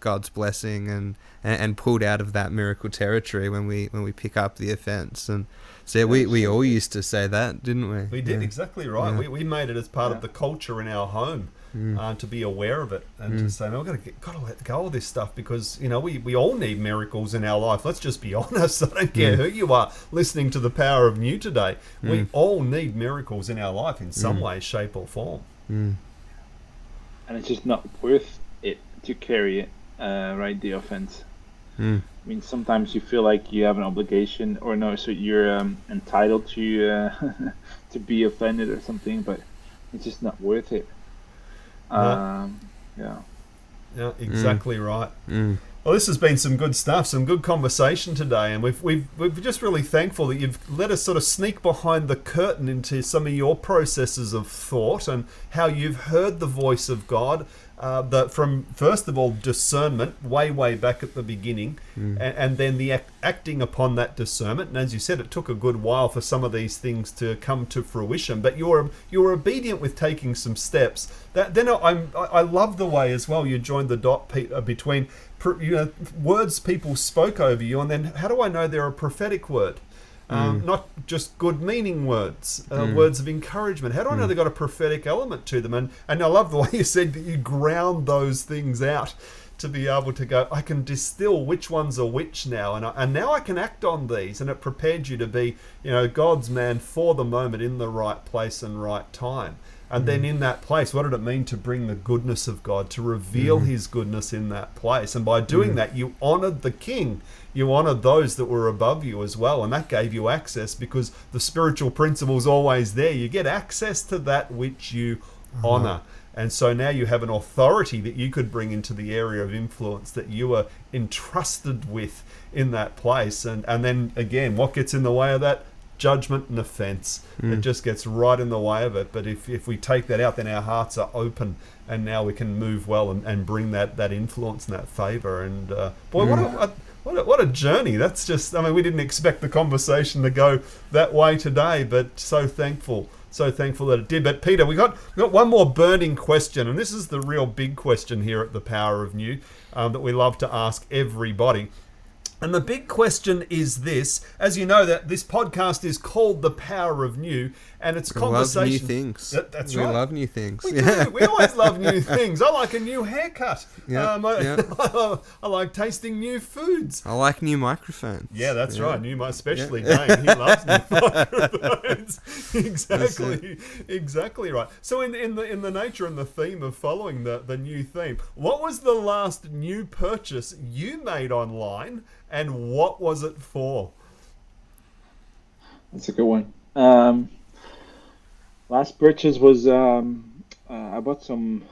God's blessing and pulled out of that miracle territory when we pick up the offense. And so we all used to say that, didn't we? We did, exactly right. Yeah. We made it as part of the culture in our home. To be aware of it and to say, no, we've got to let go of this stuff, because we all need miracles in our life. Let's just be honest. I don't care who you are listening to the Power of New today. We all need miracles in our life in some way, shape or form. And it's just not worth it to carry it, right? The offense. I mean, sometimes you feel like you have an obligation, or no, so you're entitled to to be offended or something, but it's just not worth it. Yeah, exactly right. Well, this has been some good stuff, some good conversation today, and we've just really thankful that you've let us sort of sneak behind the curtain into some of your processes of thought and how you've heard the voice of God, from first of all discernment way back at the beginning, and then the acting upon that discernment. And as you said, it took a good while for some of these things to come to fruition, but you were obedient with taking some steps. I love the way as well you joined the dot, Pieter, between words people spoke over you, and then how do I know they're a prophetic word? Not just good meaning words, words of encouragement. How do I know they've got a prophetic element to them? And I love the way you said that you ground those things out to be able to go, I can distill which ones are which now, and now I can act on these. And it prepared you to be, God's man for the moment, in the right place and right time. And then in that place, what did it mean to bring the goodness of God, to reveal his goodness in that place? And by doing that, you honored the king. You honored those that were above you as well. And that gave you access, because the spiritual principle's always there. You get access to that which you honor. And so now you have an authority that you could bring into the area of influence that you were entrusted with in that place. And then again, what gets in the way of that? Judgment and offense. It just gets right in the way of it. But if we take that out, then our hearts are open, and now we can move well and bring that influence and that favor. And boy, what a journey. That's just, we didn't expect the conversation to go that way today, but so thankful that it did. But Pieter, we got one more burning question, and this is the real big question here at the Power of New, that we love to ask everybody. And the big question is this: as you know, that this podcast is called The Power of New, and it's conversation. We love new things. That's right. We love new things. We do. We always love new things. I like a new haircut. I like tasting new foods. I like new microphones. Yeah, that's right. Especially Dane. He loves new microphones. Exactly right. So in the nature and the theme of following the new theme, what was the last new purchase you made online, and what was it for? That's a good one. Last purchase was I bought some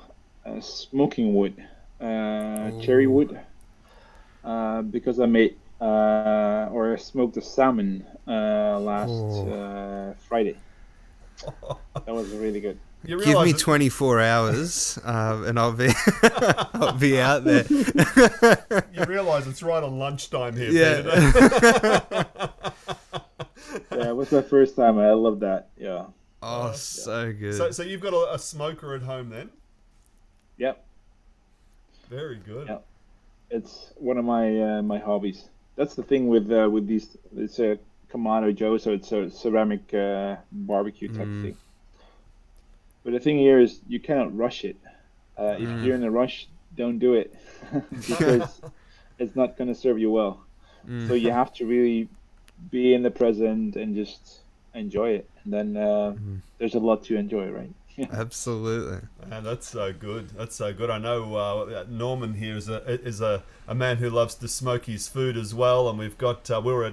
smoking wood, cherry wood, because I made I smoked a salmon last Friday. That was really good. Give me 24 hours, and I'll be out there. You realise it's right on lunchtime here. Yeah. Yeah, it was my first time. I love that. Yeah. Oh, so good. So you've got a smoker at home then? Yep. Very good. Yeah. It's one of my my hobbies. That's the thing with these. It's a Kamado Joe, so it's a ceramic barbecue type thing. But the thing here is you cannot rush it. If you're in a rush, don't do it because it's not going to serve you well. So you have to really be in the present and just enjoy it. And then there's a lot to enjoy, right? Absolutely. Man, that's so good. That's so good. I know Norman here is a man who loves to smoke his food as well, and we've got we were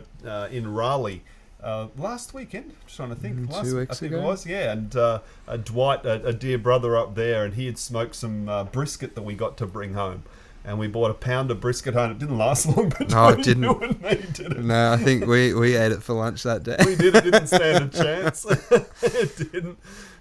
in Raleigh last weekend. Just trying to think. 2 weeks I think ago? it was, yeah. And Dwight, a dear brother up there, and he had smoked some brisket that we got to bring home. And we bought a pound of brisket home. It didn't last long, but No, it didn't. You and me did it. No, I think we ate it for lunch that day. We did. It didn't stand a chance. It didn't.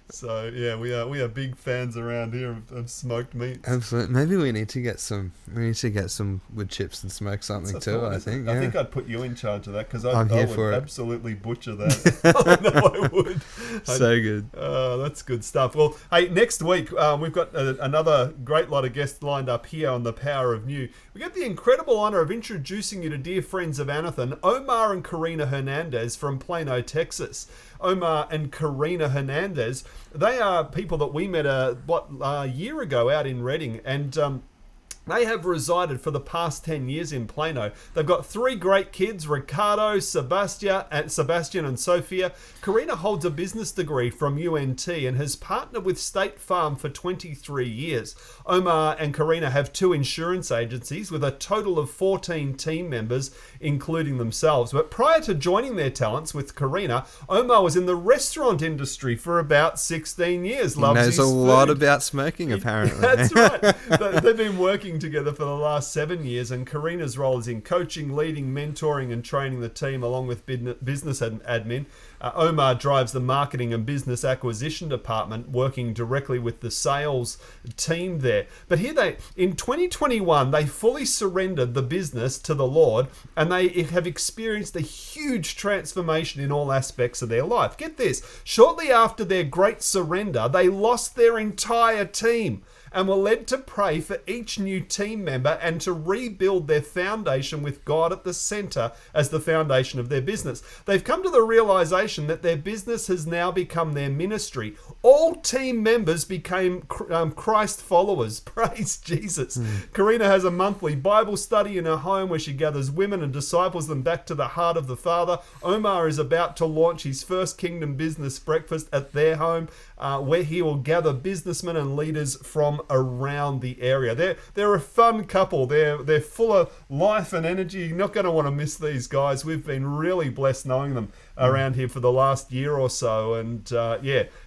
So yeah, we are big fans around here of smoked meats. Absolutely. Maybe we need to get some. We need to get some wood chips and smoke something too. I think. I think I'd put you in charge of that because I here would for it. absolutely butcher that. I know I would. So good. That's good stuff. Well, hey, next week we've got another great lot of guests lined up here on The Power of New. We get the incredible honour of introducing you to dear friends of Anothen, Omar and Karina Hernandez from Plano, Texas. Omar and Karina Hernandez, they are people that we met a year ago out in Reading, and they have resided for the past 10 years in Plano. They've got 3 great kids, Ricardo, Sebastian and Sophia. Karina holds a business degree from UNT and has partnered with State Farm for 23 years. Omar and Karina have 2 insurance agencies with a total of 14 team members, including themselves. But prior to joining their talents with Karina, Omar was in the restaurant industry for about 16 years. He knows a lot about smoking, apparently. That's right. They've been working together for the last 7 years, and Karina's role is in coaching, leading, mentoring and training the team along with business admin. Omar drives the marketing and business acquisition department, working directly with the sales team there. But here in 2021, they fully surrendered the business to the Lord, and they have experienced a huge transformation in all aspects of their life. Get this, shortly after their great surrender, they lost their entire team and were led to pray for each new team member and to rebuild their foundation with God at the center as the foundation of their business. They've come to the realization that their business has now become their ministry. All team members became Christ followers. Praise Jesus. Karina has a monthly Bible study in her home where she gathers women and disciples them back to the heart of the Father. Omar is about to launch his first Kingdom Business breakfast at their home, where he will gather businessmen and leaders from around the area. They're a fun couple. They're full of life and energy. You're not going to want to miss these guys. We've been really blessed knowing them around here for the last year or so, and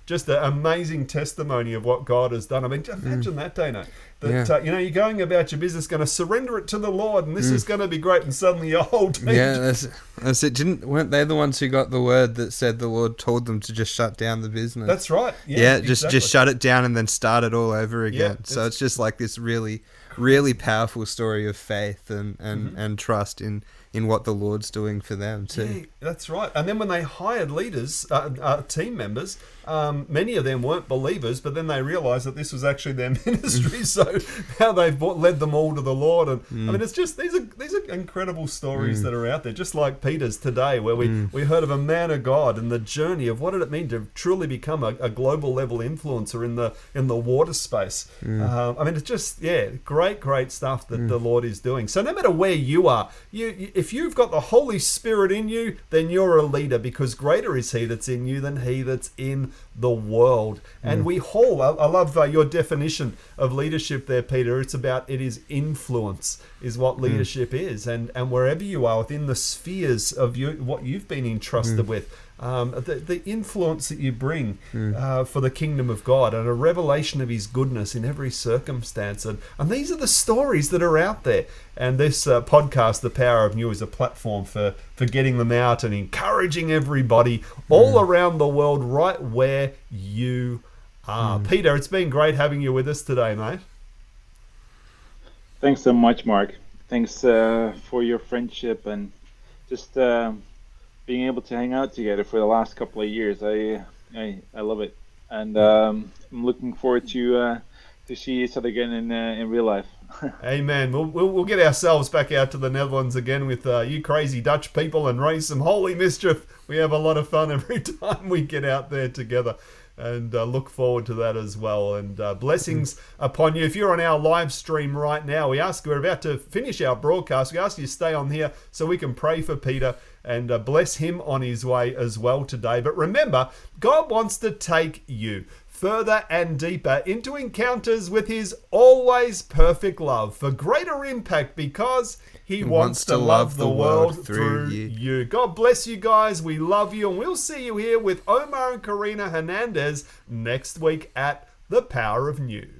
just an amazing testimony of what God has done. I mean, imagine that, Dano. That you're going about your business, going to surrender it to the Lord, and this is going to be great. And suddenly your whole team. Yeah, that's it. Weren't they the ones who got the word that said the Lord told them to just shut down the business? That's right. Just shut it down and then start it all over again. Yeah, so it's just like this really, really powerful story of faith and trust in what the Lord's doing for them too. Yeah, that's right. And then when they hired leaders, team members, many of them weren't believers, but then they realised that this was actually their ministry. So now they've led them all to the Lord. And I mean, it's just these are incredible stories that are out there, just like Peter's today, where we heard of a man of God and the journey of what did it mean to truly become a global level influencer in the water space. I mean, it's just great stuff that the Lord is doing. So no matter where you are, if you've got the Holy Spirit in you, then you're a leader, because greater is He that's in you than he that's in the world. And we haul. I love your definition of leadership there, Peter. It is influence is what leadership is, and wherever you are within the spheres of what you've been entrusted with. The influence that you bring for the kingdom of God, and a revelation of His goodness in every circumstance. And these are the stories that are out there. And this podcast, The Power of New, is a platform for getting them out and encouraging everybody all around the world right where you are. Peter, it's been great having you with us today, mate. Thanks so much, Mark. Thanks for your friendship and just being able to hang out together for the last couple of years. I love it, and I'm looking forward to see each other again in real life. Amen. We'll get ourselves back out to the Netherlands again with you crazy Dutch people and raise some holy mischief. We have a lot of fun every time we get out there together. And look forward to that as well. And blessings upon you. If you're on our live stream right now, we're about to finish our broadcast. We ask you to stay on here so we can pray for Peter and bless him on his way as well today. But remember, God wants to take you further and deeper into encounters with his always perfect love for greater impact because he wants to love the world through you. God bless you guys. We love you. And we'll see you here with Omar and Karina Hernandez next week at The Power of New.